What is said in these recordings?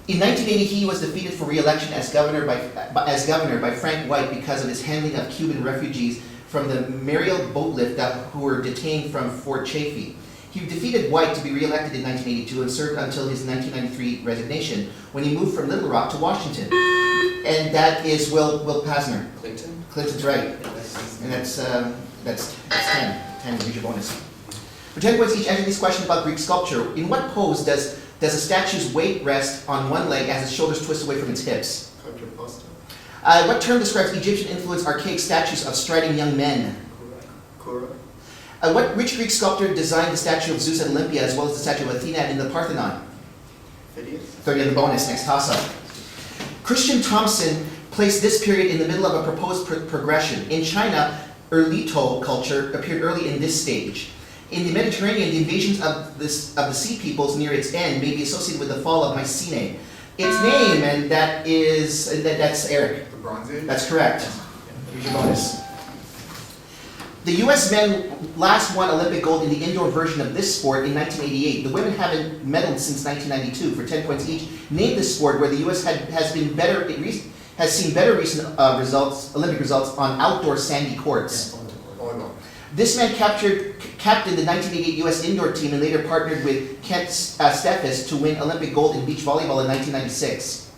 In 1980, he was defeated for re-election as governor by Frank White because of his handling of Cuban refugees from the Mariel boat lift who were detained from Fort Chaffee. He defeated White to be re-elected in 1982 and served until his 1993 resignation, when he moved from Little Rock to Washington. And that is Will Pasner. Clinton? Clinton's right. And that's 10. 10 is your bonus. For 10 points each, answer these questions about Greek sculpture. In what pose does a statue's weight rest on one leg as its shoulders twist away from its hips? What term describes Egyptian-influenced archaic statues of striding young men? Kura. Which Greek sculptor designed the statue of Zeus at Olympia as well as the statue of Athena in the Parthenon? Phidias. 30 on the bonus, next toss-up. Christian Thompson placed this period in the middle of a proposed progression. In China, Erlito culture appeared early in this stage. In the Mediterranean, the invasions of the sea peoples near its end may be associated with the fall of Mycenae. Its name, and that's Eric. The Bronze Age? That's correct. Here's your bonus. The U.S. men last won Olympic gold in the indoor version of this sport in 1988. The women haven't medaled since 1992. For 10 points each, name this sport where the U.S. has seen better recent Olympic results on outdoor sandy courts. Volleyball. This man captained the 1988 U.S. indoor team and later partnered with Kent Steffes to win Olympic gold in beach volleyball in 1996.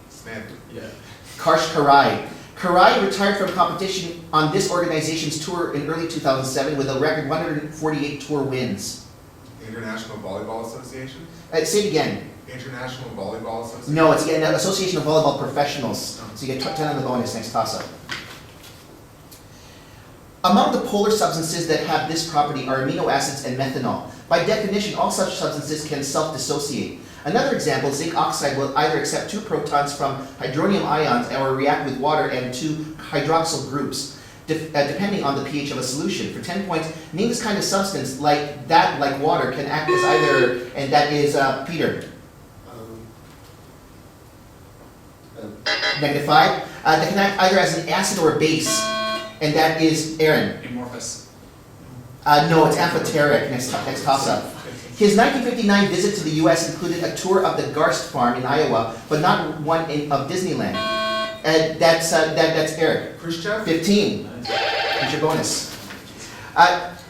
Smith. Yeah. Karsh Karai. Karai retired from competition on this organization's tour in early 2007 with a record 148 tour wins. International Volleyball Association? Say it again. International Volleyball Association? No, it's an Association of Volleyball Professionals. So you get 10 on the bonus, next toss-up. Among the polar substances that have this property are amino acids and methanol. By definition, all such substances can self-dissociate. Another example, zinc oxide will either accept 2 protons from hydronium ions or react with water and 2 hydroxyl groups, depending on the pH of a solution. For 10 points, name this kind of substance like water, can act as either, and that is Peter. -5. That can act either as an acid or a base, and that is Aaron. Amorphous. No, it's amphoteric. Next toss-up. His 1959 visit to the U.S. included a tour of the Garst farm in Iowa, but not one of Disneyland. That's Eric. Khrushchev? 15. Here's your bonus.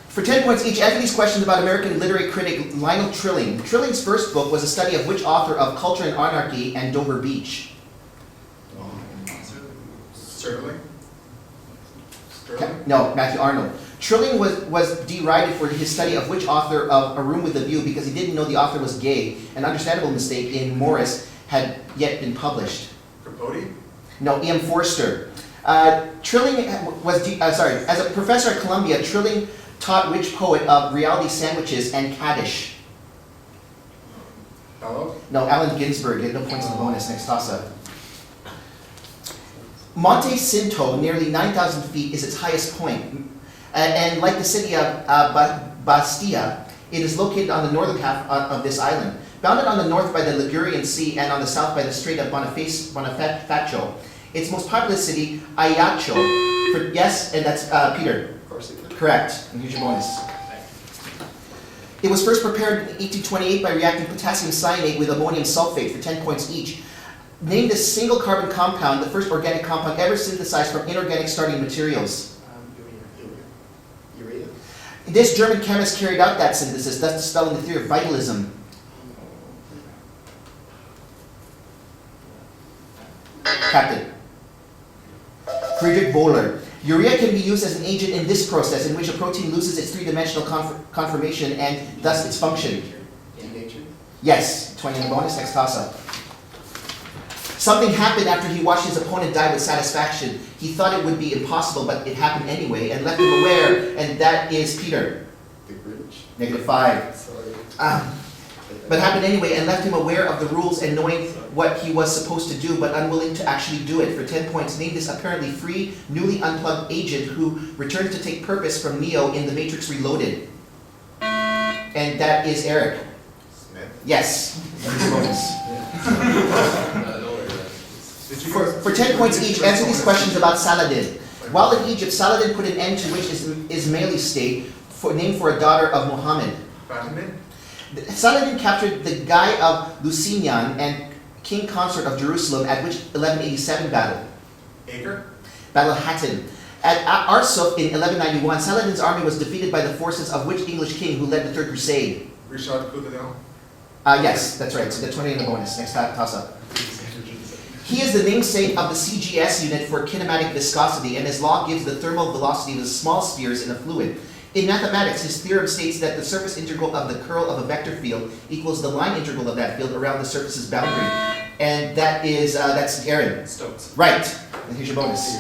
For 10 points each, answer these questions about American literary critic Lionel Trilling. Trilling's first book was a study of which author of Culture and Anarchy and Dover Beach? Sterling? No, Matthew Arnold. Trilling was derided for his study of which author of A Room with a View because he didn't know the author was gay, an understandable mistake in Morris had yet been published. Capote? No, E.M. Forster. Trilling was, as a professor at Columbia, Trilling taught which poet of reality sandwiches and Kaddish? Bellow? No, Allen Ginsberg. You had no points on the bonus. Next toss-up. Monte Cinto, nearly 9,000 feet, is its highest point. And like the city of Bastia, it is located on the northern half of this island. Bounded on the north by the Ligurian Sea and on the south by the Strait of Bonifacio. Its most populous city, Ajaccio. Yes, and that's Peter. Corsica. Correct. And here's your bonus. It was first prepared in 1828 by reacting potassium cyanate with ammonium sulfate for 10 points each. Name this single carbon compound, the first organic compound ever synthesized from inorganic starting materials. Urea. This German chemist carried out that synthesis, thus dispelling the theory of vitalism. Captain. Friedrich Wöhler. Urea can be used as an agent in this process in which a protein loses its three-dimensional conformation and thus its function. Denatured? Yes, 20 on the bonus, next toss-up. Something happened after he watched his opponent die with satisfaction. He thought it would be impossible, but it happened anyway, and left him aware, and that is Peter. The Grinch? -5. Sorry. But happened anyway, and left him aware of the rules and knowing what he was supposed to do, but unwilling to actually do it. For 10 points, name this apparently free, newly unplugged agent who returns to take purpose from Neo in The Matrix Reloaded. And that is Eric. Smith? Yes. Bonus. For 10 points each, answer these questions about Saladin. While in Egypt, Saladin put an end to which Ismaili state, named for a daughter of Muhammad. Fatimid? Saladin captured the Guy of Lusignan and king consort of Jerusalem at which 1187 battle? Acre. Battle of Hattin. At Arsuf in 1191, Saladin's army was defeated by the forces of which English king who led the Third Crusade? Richard Coudonel. Yes, that's right. So the 20 in the bonus. Next toss-up. He is the namesake of the CGS unit for kinematic viscosity, and his law gives the thermal velocity of the small spheres in a fluid. In mathematics, his theorem states that the surface integral of the curl of a vector field equals the line integral of that field around the surface's boundary. And that's Aaron. Stokes. Right. And here's your bonus.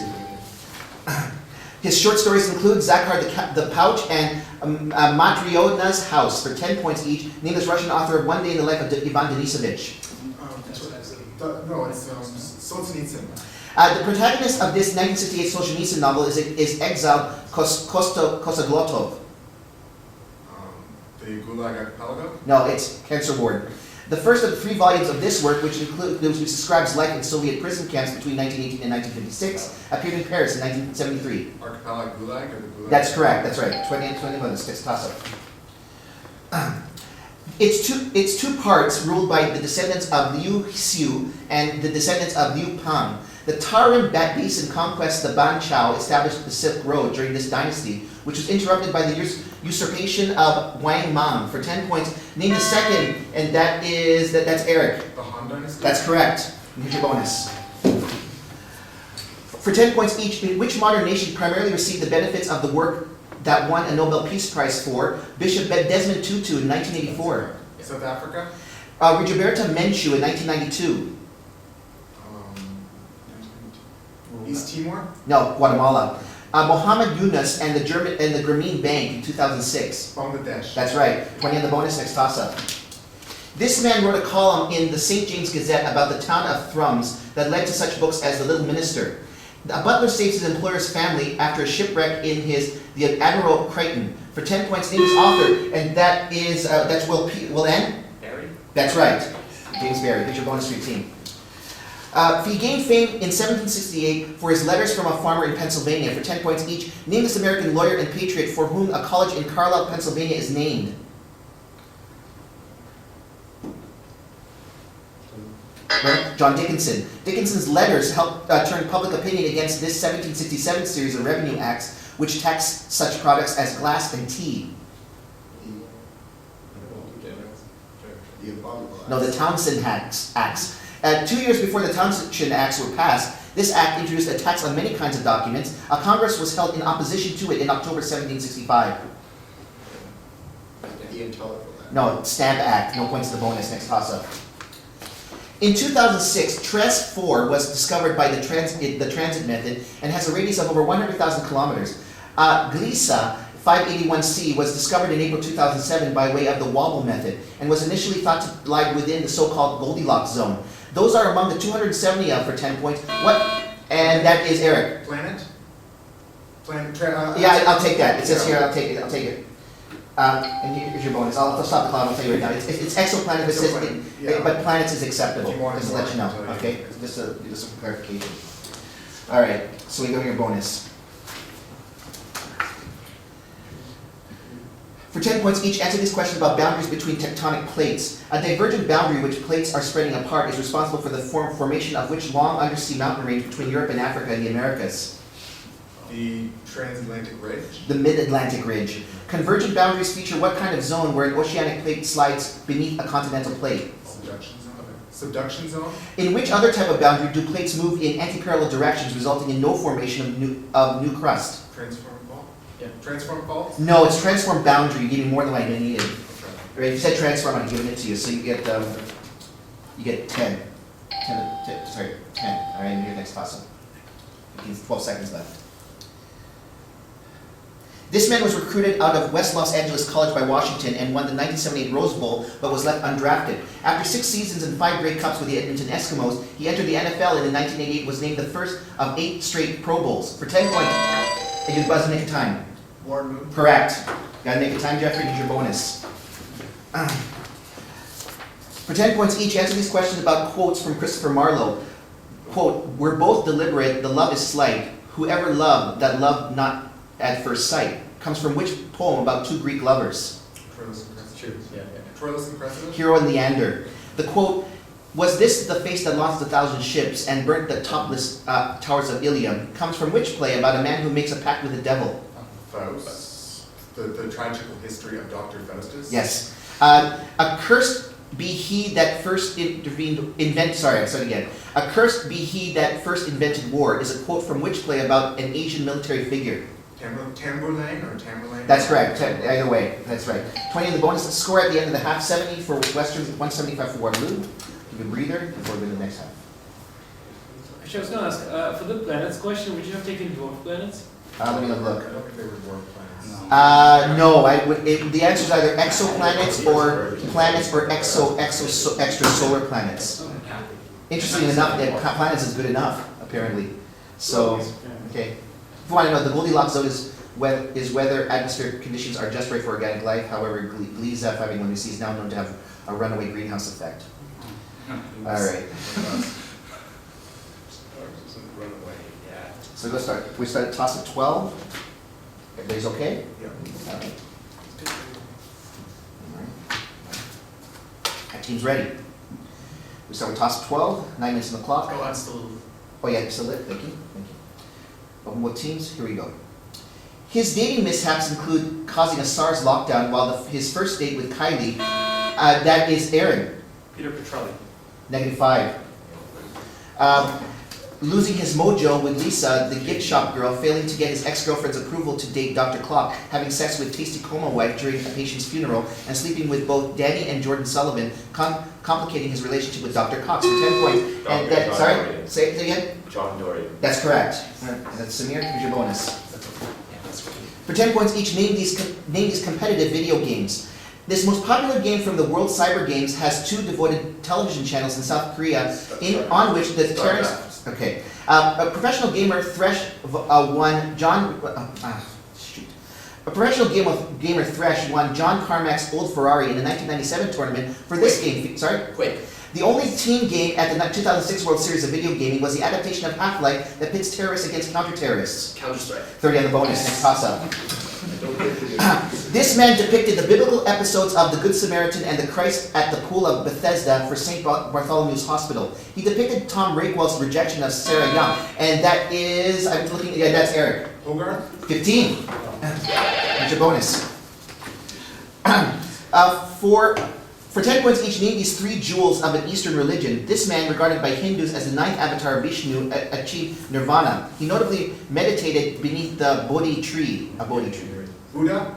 His short stories include Zakhar the Pouch and Matryona's House for 10 points each, named as Russian author of One Day in the Life of Ivan Denisovich. No, it's Solzhenitsyn. The protagonist of this 1968 Solzhenitsyn novel is exiled Kostoglotov. The Gulag Archipelago. No, it's Cancer Ward. The first of the 3 volumes of this work, which describes life in Soviet prison camps between 1918 and 1956, appeared in Paris in 1973. Archipelago Gulag or the Gulag? That's correct, that's right. 20 minutes, gets toss up. It's two parts ruled by the descendants of Liu Xiu and the descendants of Liu Pang. The Tarim Basin conquest the Ban Chao established the Silk Road during this dynasty, which was interrupted by the usurpation of Wang Mang for 10 points. Name the second, and that's Eric. The Han Dynasty? That's correct. And here's your bonus. For 10 points each, which modern nation primarily received the benefits of the work that won a Nobel Peace Prize for Bishop Desmond Tutu in 1984? South Africa? Rigoberta Menchú in 1992. East Timor? No, Guatemala. Mohammed Yunus and the Grameen Bank in 2006. Bangladesh. That's right. 20 on the bonus, next toss-up. This man wrote a column in the St. James Gazette about the town of Thrums that led to such books as The Little Minister. A butler saves his employer's family after a shipwreck in the Admiral Crichton. For 10 points, name his author, and that's Will N? Barry? That's right. James Barry. Here's your bonus for your team. He gained fame in 1768 for his letters from a farmer in Pennsylvania for 10 points each. Name this American lawyer and patriot for whom a college in Carleton, Pennsylvania is named. John Dickinson. Dickinson's letters helped turn public opinion against this 1767 series of revenue acts, which taxed such products as glass and tea. No, the Townshend Acts. 2 years before the Townshend Acts were passed, this act introduced a tax on many kinds of documents. A Congress was held in opposition to it in October 1765. The Intellectual Act. No, Stamp Act. No points to the bonus. Next toss-up. In 2006, TRES 4 was discovered by the transit method and has a radius of over 100,000 kilometers. GLISA 581c was discovered in April 2007 by way of the wobble method and was initially thought to lie within the so-called Goldilocks zone. Those are among the 270 of for 10 points. What? And that is Eric. Planet? Yeah, I'll take that. It says here, I'll take it. And here's your bonus. I'll stop the clock. I'll tell you right now. It's exoplanet, but planets is acceptable. Just to let you know. Okay, just some clarification. All right. So we go to your bonus. For 10 points each, answer these questions about boundaries between tectonic plates. A divergent boundary which plates are spreading apart is responsible for the formation of which long undersea mountain range between Europe and Africa and the Americas? The Transatlantic Ridge. The Mid-Atlantic Ridge. Convergent boundaries feature what kind of zone where an oceanic plate slides beneath a continental plate? Subduction zone. Subduction zone. In which other type of boundary do plates move in anti-parallel directions, resulting in no formation of new crust? Transform fault. Yeah. Transform fault. No, it's transform boundary. You gave me more than I needed. Okay. Right? If you said transform, I'm giving it to you, so you get 10. 10. Sorry, 10. All right, your next toss-up. 12 seconds left. This man was recruited out of West Los Angeles College by Washington and won the 1978 Rose Bowl, but was left undrafted. After 6 seasons and 5 Grey Cups with the Edmonton Eskimos, he entered the NFL and in 1988 was named the first of 8 straight Pro Bowls. For 10 points, and you buzz and make a time. Warren Moon. Correct. Gotta make a time, Jeffrey, here's your bonus. For 10 points each, answer these questions about quotes from Christopher Marlowe. Quote, "We're both deliberate, the love is slight. Whoever loved, that loved not at first sight," comes from which poem about 2 Greek lovers? Troilus and Cressida. Troilus and Cressida. Hero and Leander. The quote, Was this the face that launched 1,000 ships and burnt the topless towers of Ilium? Comes from which play about a man who makes a pact with the devil? Faust. The tragical history of Dr. Faustus? Yes. Accursed be he that first Accursed be he that first invented war is a quote from which play about an Asian military figure? Tamburlaine or Tamburlaine? That's correct. Either way, that's right. 20 in the bonus score at the end of the half, 70 for Western, 175 for Waterloo. Give a breather before we go to the next half. Actually, I was going to ask, for the planets question, would you have taken dwarf planets? Let me have a look. I don't think they were dwarf planets. No, I would. The answer is either exoplanets or planets or extrasolar planets. Interestingly enough, planets is good enough apparently. So, okay. If you want to know, the Goldilocks zone is whether atmospheric conditions are just right for organic life. However, Gliese 511c is now known to have a runaway greenhouse effect. All right. So let's start. We start at toss at 12. Everybody's okay? Yeah. All right. That team's ready. We start with toss at 12. 9 minutes on the clock. Oh, I'm still. Oh yeah, still lit. Thank you. Thank you. Open what teams? Here we go. His dating mishaps include causing a SARS lockdown while his first date with Kylie, that is Aaron. Peter Petrelli. -5. Losing his mojo with Lisa, the gift shop girl, failing to get his ex-girlfriend's approval to date Dr. Clock, having sex with Tasty Coma wife during a patient's funeral, and sleeping with both Danny and Jordan Sullivan, complicating his relationship with Dr. Cox for 10 points. And that, sorry, say it again? John Dory. That's correct. And that's Samir, here's your bonus. For 10 points each, name these competitive video games. This most popular game from the World Cyber Games has 2 devoted television channels in South Korea, on which the terrorists. Okay. A professional gamer Thresh won John. A professional gamer Thresh won John Carmack's old Ferrari in the 1997 tournament for this game. Sorry? Quake. The only team game at the 2006 World Series of Video Gaming was the adaptation of Half-Life that pits terrorists against counter-terrorists. Counter-Strike. 30 on the bonus, next toss-up. This man depicted the biblical episodes of the Good Samaritan and the Christ at the pool of Bethesda for St. Bartholomew's Hospital. He depicted Tom Rakewell's rejection of Sarah Young, and that is, I'm looking, yeah, that's Eric. Hogarth? 15. That's your bonus. For 10 points each, name these 3 jewels of an Eastern religion. This man, regarded by Hindus as the 9th avatar of Vishnu, achieved nirvana. He notably meditated beneath the Bodhi tree, a Bodhi tree. Buddha?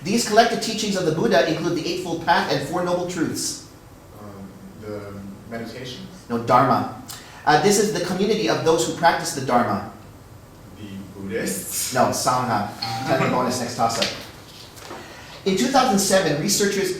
These collected teachings of the Buddha include the Eightfold Path and 4 Noble Truths. The meditation? No, Dharma. This is the community of those who practice the Dharma. The Buddhists? No, Sangha. 10th bonus, next toss-up. In 2007, researchers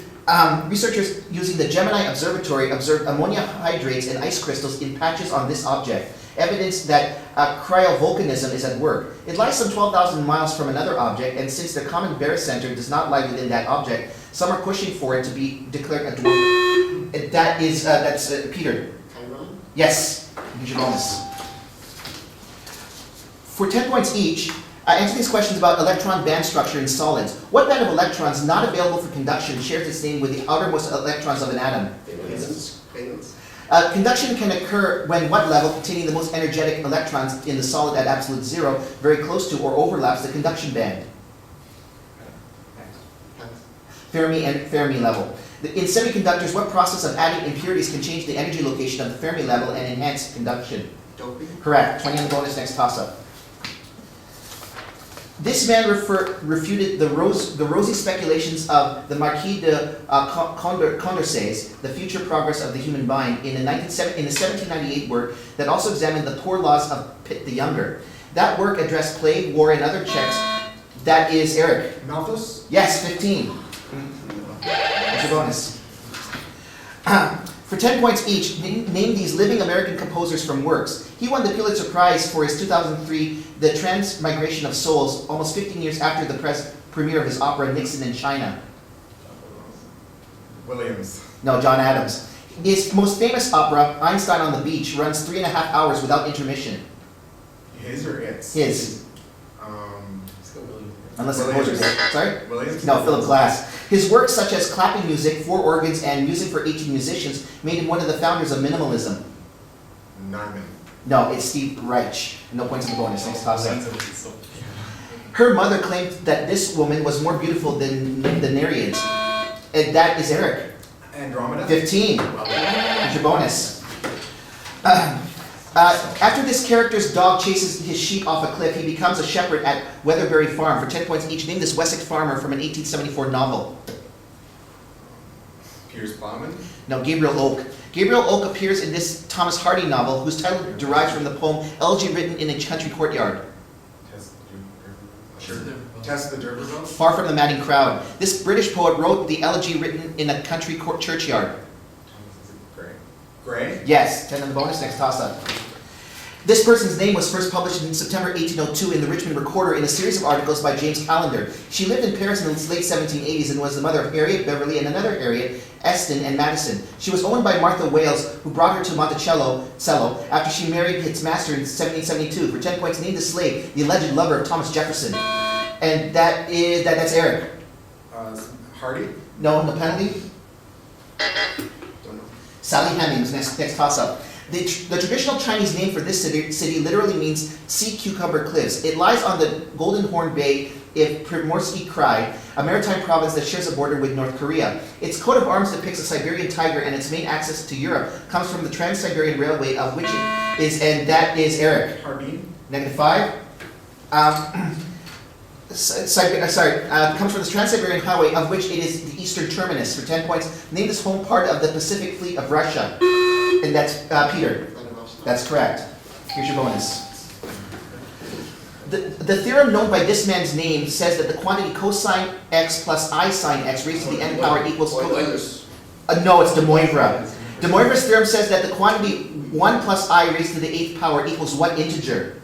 using the Gemini Observatory observed ammonia hydrates and ice crystals in patches on this object, evidence that cryovolcanism is at work. It lies some 12,000 miles from another object, and since the common barycenter does not lie within that object, some are pushing for it to be declared a dwarf. That's Peter. Chiron? Yes, here's your bonus. For 10 points each, answer these questions about electron band structure in solids. What band of electrons not available for conduction shares its name with the outermost electrons of an atom? Valence. Valence. Conduction can occur when what level containing the most energetic electrons in the solid at absolute 0, very close to or overlaps the conduction band? Fermi level. In semiconductors, what process of adding impurities can change the energy location of the Fermi level and enhance conduction? Doping. Correct. 20 on the bonus, next toss-up. This man refuted the rosy speculations of the Marquis de Condorcet's The Future Progress of the Human Mind in the 1798 work that also examined the poor laws of Pitt the Younger. That work addressed plague, war, and other checks. That is Eric. Malthus? Yes, 15. What's your bonus? For 10 points each, name these living American composers from works. He won the Pulitzer Prize for his 2003 The Transmigration of Souls, almost 15 years after the premiere of his opera Nixon in China. Williams. No, John Adams. His most famous opera, Einstein on the Beach, runs 3.5 hours without intermission. His or its? His. Um, Unless the Williams. composer's there. Sorry? Williams? No, Philip Glass. His works such as clapping music, 4 organs, and music for 18 musicians made him one of the founders of minimalism. Narman. No, it's Steve Reich. No points in the bonus. Next toss up. So- Her mother claimed that this woman was more beautiful than the Nereids. And that is Eric. Andromeda. 15. Here's your bonus. After this character's dog chases his sheep off a cliff, he becomes a shepherd at Weatherbury Farm. For 10 points each, name this Wessex farmer from an 1874 novel. Piers Plowman. No, Gabriel Oak. Gabriel Oak appears in this Thomas Hardy novel, whose title derives from the poem Elegy Written in a Country Courtyard. Tess the D'Urberville. Far from the madding crowd. This British poet wrote the elegy written in a country churchyard. Gray. Yes, 10 on the bonus, next toss-up. This person's name was first published in September 1802 in the Richmond Recorder in a series of articles by James Callender. She lived in Paris in the late 1780s and was the mother of Harriet Beverley and another Harriet, Eston and Madison. She was owned by Martha Wales, who brought her to Monticello after she married its master in 1772. For 10 points, name the slave, the alleged lover of Thomas Jefferson. And that's Eric. Hardy. No penalty? Don't know. Sally Hemings was next toss-up. The traditional Chinese name for this city literally means sea cucumber cliffs. It lies on the Golden Horn Bay of Primorsky Krai, a maritime province that shares a border with North Korea. Its coat of arms depicts a Siberian tiger, and its main access to Europe comes from the Trans-Siberian Railway, of which it is, and that is Eric. Harbin. -5. Comes from the Trans-Siberian Highway, of which it is the eastern terminus. For 10 points, name this home part of the Pacific Fleet of Russia. And that's Peter. That's correct. Here's your bonus. The theorem known by this man's name says that the quantity cosine x plus I sine x raised to the n power equals... no, it's de Moivre. De Moivre's theorem says that the quantity 1 plus I raised to the 8th power equals what integer?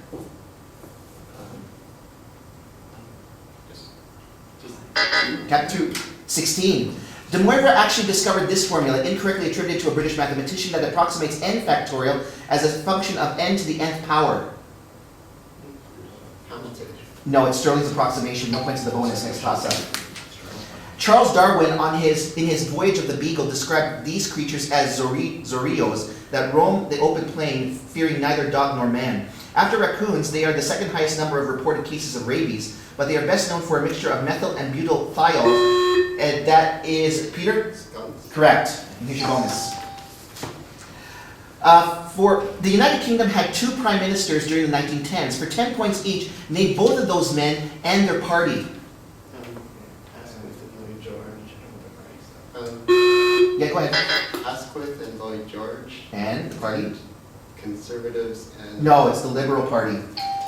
Cap 2. 16. De Moivre actually discovered this formula, incorrectly attributed to a British mathematician, that approximates n factorial as a function of n to the nth power. No, it's Stirling's approximation. No points to the bonus. Next toss-up. Charles Darwin, in his Voyage of the Beagle, described these creatures as zorios that roam the open plain, fearing neither dog nor man. After raccoons, they are the second highest number of reported cases of rabies, but they are best known for a mixture of methyl and butyl thiol, and that is Peter? Correct. Here's your bonus. For the United Kingdom had 2 prime ministers during the 1910s. For 10 points each, name both of those men and their party. Yeah, go ahead. Asquith and Lloyd George. And the party? Conservatives and... No, it's the Liberal Party.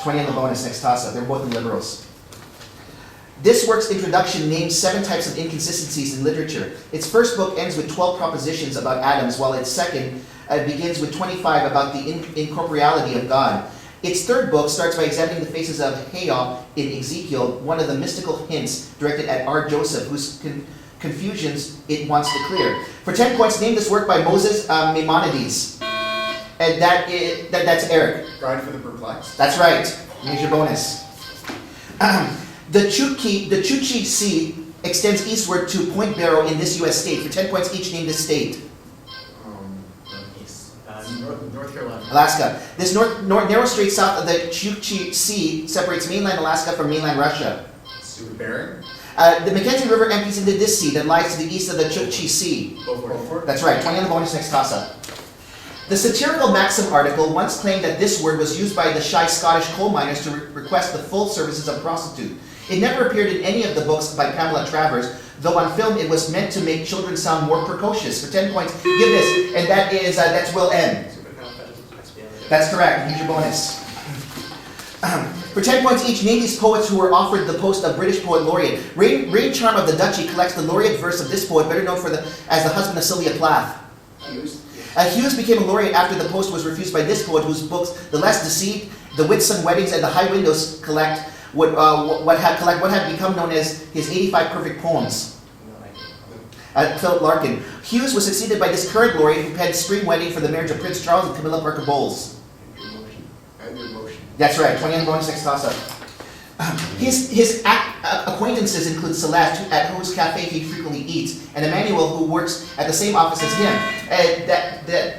20 on the bonus, next toss-up. They're both the Liberals. This work's introduction names 7 types of inconsistencies in literature. Its first book ends with 12 propositions about atoms, while its second begins with 25 about the incorporeality of God. Its third book starts by examining the faces of Hayob in Ezekiel, one of the mystical hints directed at R. Joseph, whose confusions it wants to clear. For 10 points, name this work by Moses Maimonides. And that's Eric. Guide for the Perplexed. That's right. Here's your bonus. The Chukchi Sea extends eastward to Point Barrow in this U.S. state. For 10 points each, name this state. North Carolina. Alaska. This narrow strait south of the Chukchi Sea separates mainland Alaska from mainland Russia. Bering. The Mackenzie River empties into this sea that lies to the east of the Chukchi Sea. Beaufort. That's right. 20 on the bonus, next toss-up. The satirical Maxim article once claimed that this word was used by the shy Scottish coal miners to request the full services of a prostitute. It never appeared in any of the books by Pamela Travers, though on film it was meant to make children sound more precocious. For 10 points, give this, and that's Will N. That's correct. Here's your bonus. For 10 points each, name these poets who were offered the post of British Poet Laureate. Rain Charm of the Duchy collects the laureate verse of this poet, better known as the husband of Sylvia Plath. Hughes became a laureate after the post was refused by this poet, whose books The Less Deceived, The Whitsun Weddings, and The High Windows collect what had become known as his 85 perfect poems. Philip Larkin. Hughes was succeeded by this current laureate who penned Spring Wedding for the marriage of Prince Charles and Camilla Parker Bowles. That's right. 20 on the bonus, next toss-up. His acquaintances include Celeste, at whose cafe he frequently eats, and Emmanuel, who works at the same office as him.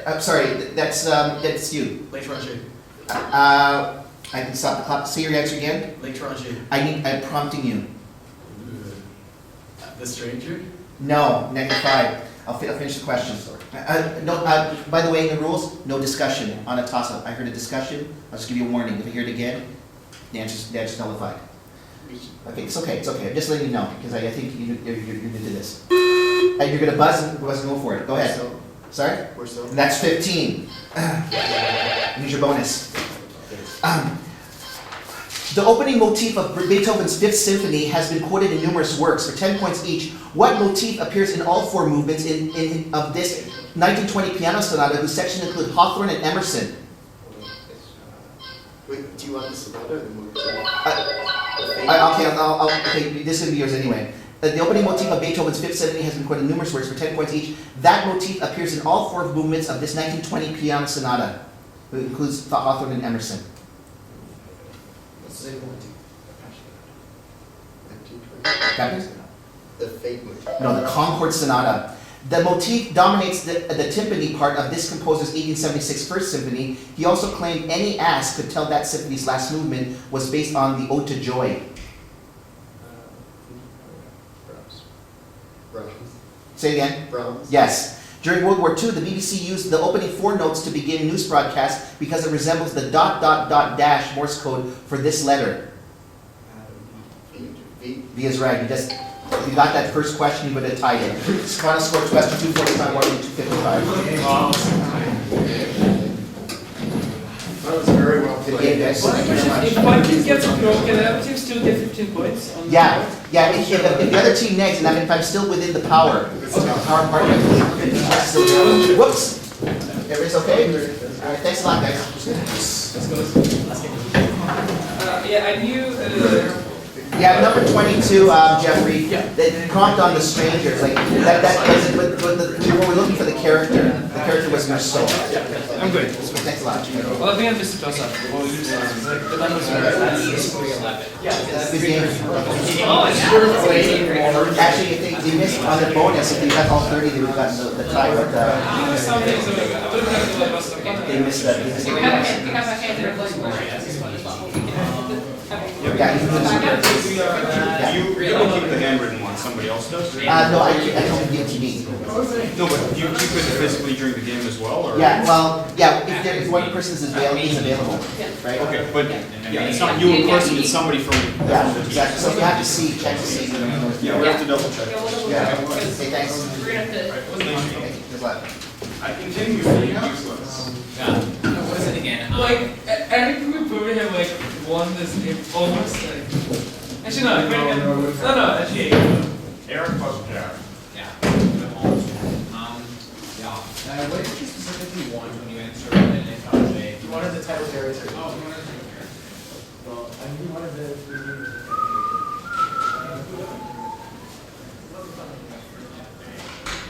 I'm sorry, that's you. Lake Toronto. I can stop the clock. Say your answer again. Lake Toronto. I'm prompting you. The stranger? No, -5. I'll finish the question. By the way, in the rules, no discussion on a toss-up. I heard a discussion. I'll just give you a warning. If I hear it again, the answer's nullified. Okay, it's okay. I'm just letting you know, because I think you're new to this. And you're gonna buzz and go for it. Go ahead. So, Sorry? we're so. That's 15. Use your bonus. The opening motif of Beethoven's Fifth Symphony has been quoted in numerous works for 10 points each. What motif appears in all 4 movements of this 1920 piano sonata, whose sections include Hawthorne and Emerson? Wait, do you want the sonata or the movie? Okay, this is going to be yours anyway. The opening motif of Beethoven's Fifth Symphony has been quoted in numerous works for 10 points each. That motif appears in all 4 movements of this 1920 piano sonata, who includes Hawthorne and Emerson. Captain? The fate motif. No, the Concord Sonata. The motif dominates the timpani part of this composer's 1876 First Symphony. He also claimed any ass could tell that symphony's last movement was based on the Ode to Joy. Brahms. Say again? Brahms. Yes. During World War II, the BBC used the opening 4 notes to begin news broadcasts because it resembles the ... dash Morse code for this letter. V. V is right. You got that first question, you would have tied it. Final score question 245, 255. That was very well Good played. game, guys. One Thank you very question, much. if one team gets a draw, can the other team still get 15 points? On Yeah. If the other team negs, and if I'm still within the power part, still there. Whoops. Everybody's okay? All right, thanks a lot, guys. Let's go. Yeah, I knew. Yeah, number 22, Jeffrey, the prompt on the strangers, like, we were looking for the character. The character was your soul. I'm good. Thanks a lot. Well, I think I missed the toss up. The time was Good game. Oh, yeah. Actually, if they missed on the bonus, if they got all 30, they would have gotten the tie, but, they missed that. Yeah, you can You don't keep the handwritten one, somebody else does? no, I don't give it to me. No, but you keep it physically during the game as well, or? Yeah, well, yeah, if one person is available, right? Okay, but, yeah, it's not you in person, it's somebody from. Yeah, exactly, so you have to see, check to see. Yeah, we have to double check. Yeah, hey, thanks. Okay, good luck. I continue being useless. What is it again? Like, everything we probably have like won this game almost like. Actually, no, no, actually. Eric plus Jack. Yeah. What did you specifically want when you answered an Itaje? You wanted the title character. Oh, you wanted to. Well, I mean, you wanted the